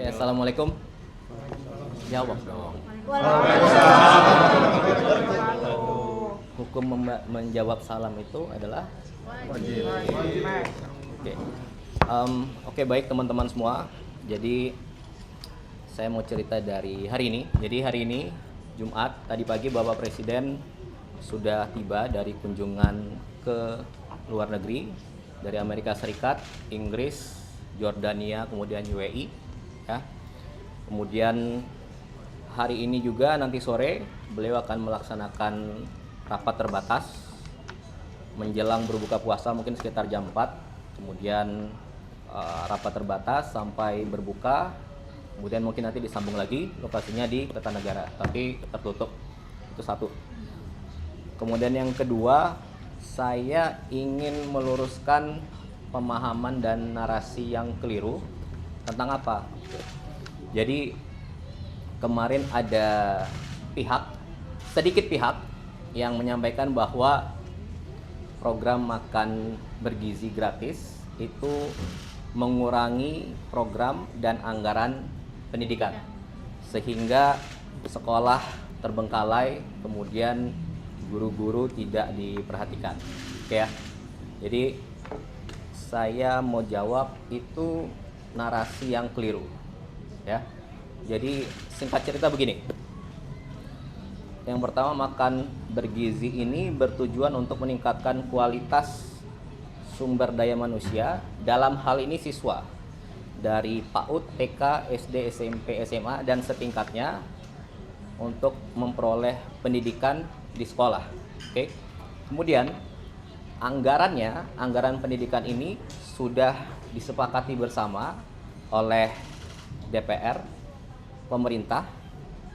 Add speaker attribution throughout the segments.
Speaker 1: Assalamualaikum. Jawab dong. Hukum menjawab salam itu adalah wajib. Oke. Oke, baik teman-teman semua. Jadi saya mau cerita dari hari ini. Jadi hari ini Jumat tadi pagi Bapak Presiden sudah tiba dari kunjungan ke luar negeri, dari Amerika Serikat, Inggris, Jordania, kemudian UAE, ya. Kemudian hari ini juga nanti sore beliau akan melaksanakan rapat terbatas menjelang berbuka puasa mungkin sekitar jam 4. Kemudian rapat terbatas sampai berbuka. Kemudian mungkin nanti disambung lagi, lokasinya di Kertanegara, tapi tertutup. Itu satu. Kemudian yang kedua, saya ingin meluruskan pemahaman dan narasi yang keliru tentang apa. Jadi kemarin ada sedikit pihak yang menyampaikan bahwa program makan bergizi gratis itu mengurangi program dan anggaran pendidikan, sehingga sekolah terbengkalai, kemudian guru-guru tidak diperhatikan. Oke ya. Jadi saya mau jawab itu narasi yang keliru. Ya. Jadi singkat cerita begini. Yang pertama, makan bergizi ini bertujuan untuk meningkatkan kualitas sumber daya manusia, dalam hal ini siswa dari PAUD, TK, SD, SMP, SMA dan setingkatnya untuk memperoleh pendidikan di sekolah. Oke. Kemudian anggaran pendidikan ini sudah disepakati bersama oleh DPR, pemerintah,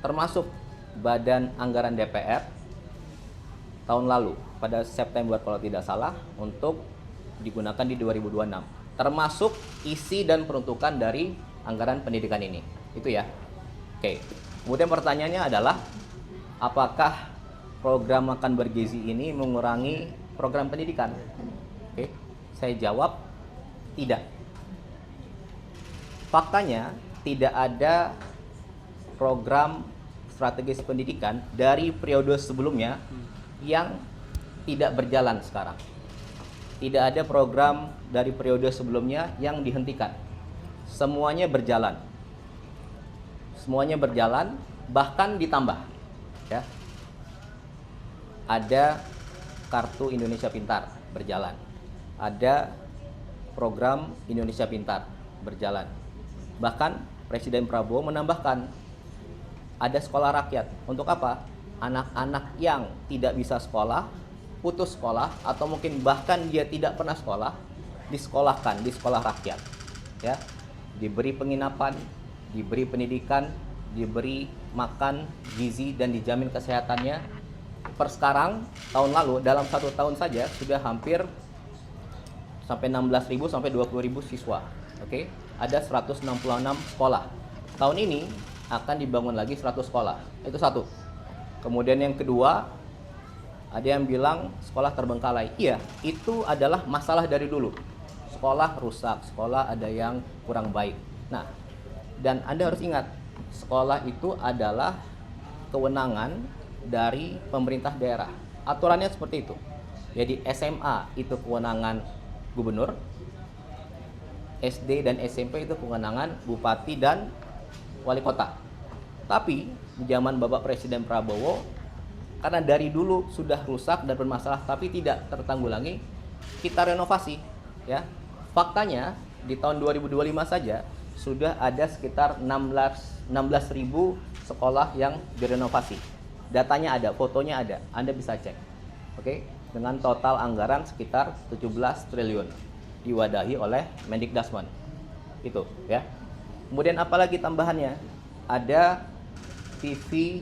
Speaker 1: termasuk Badan Anggaran DPR tahun lalu pada September kalau tidak salah, untuk digunakan di 2026, termasuk isi dan peruntukan dari anggaran pendidikan ini. Itu ya. Oke. Kemudian pertanyaannya adalah, apakah program makan bergizi ini mengurangi program pendidikan? Oke. Saya jawab tidak. Faktanya tidak ada program strategis pendidikan dari periode sebelumnya yang tidak berjalan sekarang. Tidak ada program dari periode sebelumnya yang dihentikan. Semuanya berjalan. Semuanya berjalan, bahkan ditambah. Ya. Ada Kartu Indonesia Pintar berjalan. Ada program Indonesia Pintar berjalan. Bahkan Presiden Prabowo menambahkan ada sekolah rakyat. Untuk apa? Anak-anak yang tidak bisa sekolah, putus sekolah, atau mungkin bahkan dia tidak pernah sekolah, disekolahkan di sekolah rakyat. Ya, diberi penginapan, diberi pendidikan, diberi makan gizi dan dijamin kesehatannya. Per sekarang, tahun lalu dalam 1 tahun saja sudah hampir sampai 16.000 sampai 20.000 siswa. Oke, ada 166 sekolah. Tahun ini akan dibangun lagi 100 sekolah. Itu satu. Kemudian yang kedua, ada yang bilang sekolah terbengkalai. Iya, itu adalah masalah dari dulu. Sekolah rusak, sekolah ada yang kurang baik. Nah, dan Anda harus ingat, sekolah itu adalah kewenangan dari pemerintah daerah. Aturannya seperti itu. Jadi SMA itu kewenangan gubernur, SD dan SMP itu kewenangan bupati dan wali kota. Tapi di zaman Bapak Presiden Prabowo, karena dari dulu sudah rusak dan bermasalah tapi tidak tertanggulangi, kita renovasi, ya. Faktanya di tahun 2025 saja sudah ada sekitar 16.000 sekolah yang direnovasi. Datanya ada, fotonya ada, Anda bisa cek. Oke, dengan total anggaran sekitar 17 triliun diwadahi oleh Mendikbudristek. Itu, ya. Kemudian apalagi tambahannya? Ada TV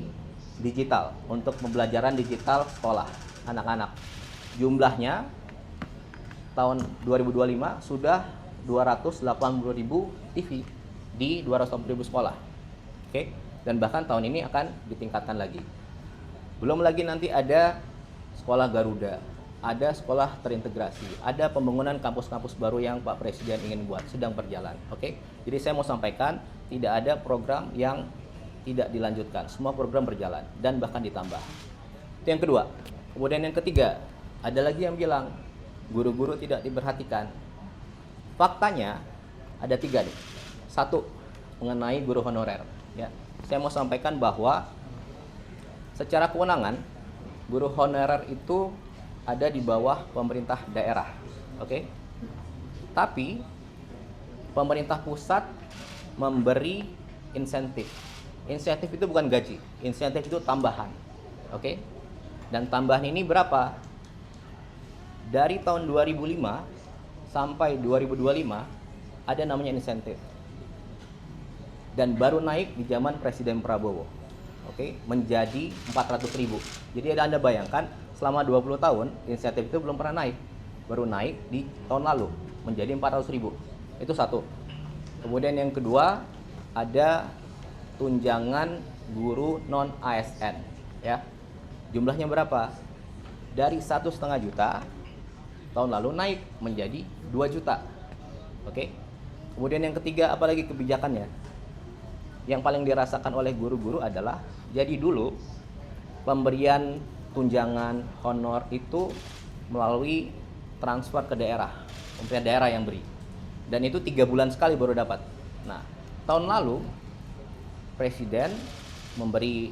Speaker 1: digital untuk pembelajaran digital sekolah anak-anak. Jumlahnya tahun 2025 sudah 280.000 TV di 280.000 sekolah. Oke, dan bahkan tahun ini akan ditingkatkan lagi. Belum lagi nanti ada sekolah Garuda, ada sekolah terintegrasi, ada pembangunan kampus-kampus baru yang Pak Presiden ingin buat, sedang berjalan. Oke, jadi saya mau sampaikan tidak ada program yang tidak dilanjutkan, semua program berjalan dan bahkan ditambah. Itu yang kedua. Kemudian yang ketiga, ada lagi yang bilang guru-guru tidak diperhatikan. Faktanya ada 3 nih. 1, mengenai guru honorer. Ya, saya mau sampaikan bahwa secara kewenangan guru honorer itu ada di bawah pemerintah daerah. Oke? Tapi pemerintah pusat memberi insentif. Insentif itu bukan gaji, insentif itu tambahan. Oke? Dan tambahan ini berapa? Dari tahun 2005 sampai 2025 ada namanya insentif. Dan baru naik di zaman Presiden Prabowo. Oke, menjadi 400.000. Jadi Anda bayangkan selama 20 tahun insentif itu belum pernah naik. Baru naik di tahun lalu menjadi 400.000. Itu 1. Kemudian yang kedua, ada tunjangan guru non ASN, ya. Jumlahnya berapa? Dari 1,5 juta tahun lalu naik menjadi 2 juta. Oke. Kemudian yang ketiga, apalagi kebijakannya? Yang paling dirasakan oleh guru-guru adalah, jadi dulu pemberian tunjangan honor itu melalui transfer ke daerah, pemerintah daerah yang beri. Dan itu 3 bulan sekali baru dapat. Nah, tahun lalu Presiden memberi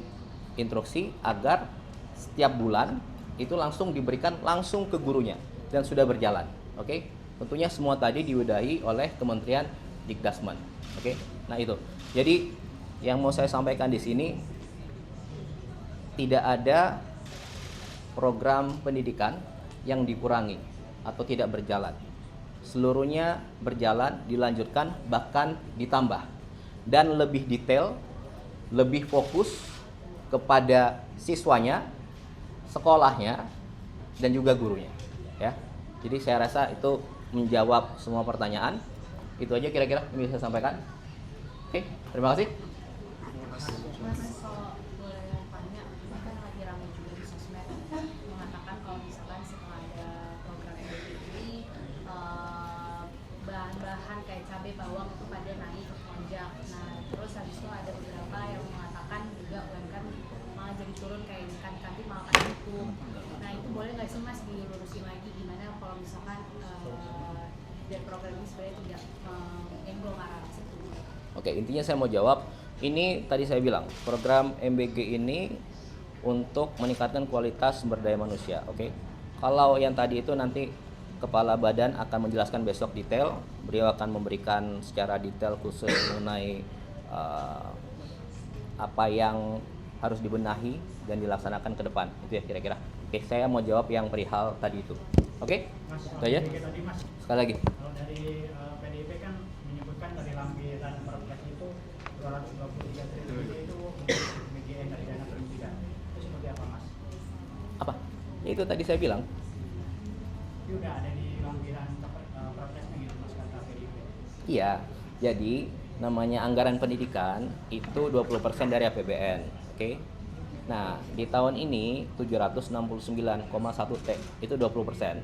Speaker 1: instruksi agar setiap bulan itu langsung diberikan langsung ke gurunya dan sudah berjalan. Oke, tentunya semua tadi diwadahi oleh Kementerian Dikdasmen. Oke, nah itu. Jadi yang mau saya sampaikan di sini, tidak ada program pendidikan yang dikurangi atau tidak berjalan. Seluruhnya berjalan, dilanjutkan, bahkan ditambah. Dan lebih detail, lebih fokus kepada siswanya, sekolahnya, dan juga gurunya. Ya, jadi saya rasa itu menjawab semua pertanyaan. Itu aja kira-kira yang bisa saya sampaikan. Oke, terima kasih.
Speaker 2: Mas, kalau boleh tanya, ini kan lagi ramai juga di sosmed mengatakan kalau misalkan setelah ada program MBG ini bahan-bahan kayak cabai bawang itu pada naik melonjak. Nah, terus habis itu ada beberapa yang mengatakan juga UMKM malah jadi turun kayak ikan-ikan malah kan itu. Nah, itu boleh nggak sih Mas dilurusin lagi gimana kalau misalkan dari program ini sebenarnya tidak menyenggol arah situ?
Speaker 1: Oke, intinya saya mau jawab. Ini tadi saya bilang, program MBG ini untuk meningkatkan kualitas sumber daya manusia. Oke, kalau yang tadi itu nanti Kepala Badan akan menjelaskan besok detail. Beliau akan memberikan secara detail khusus mengenai apa yang harus dibenahi dan dilaksanakan ke depan. Itu ya kira-kira. Oke, saya mau jawab yang perihal tadi itu. Oke, itu aja. Sekali lagi.
Speaker 3: Kalau dari PDIP kan menyebutkan dari lampiran perpres itu 223 triliun itu BGN dari dana pendidikan. Itu seperti apa, Mas?
Speaker 1: Apa? Ya itu tadi saya bilang.
Speaker 3: Itu udah ada di lampiran perpresnya gitu, Mas, kata PDIP.
Speaker 1: Iya. Jadi namanya anggaran pendidikan itu 20% dari APBN. Oke. Nah, di tahun ini 769,1 T itu 20%.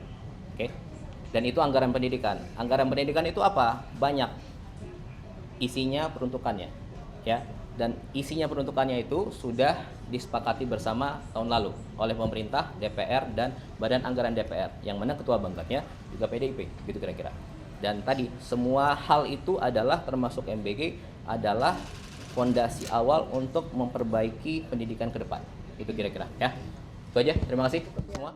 Speaker 1: Oke. Dan itu anggaran pendidikan. Anggaran pendidikan itu apa? Banyak. Isinya peruntukannya, ya. Dan isinya peruntukannya itu sudah disepakati bersama tahun lalu oleh pemerintah, DPR dan Badan Anggaran DPR, yang mana ketua bangkatnya juga PDIP, gitu kira-kira. Dan tadi semua hal itu adalah termasuk MBG adalah fondasi awal untuk memperbaiki pendidikan ke depan. Itu kira-kira, ya. Itu aja. Terima kasih semua.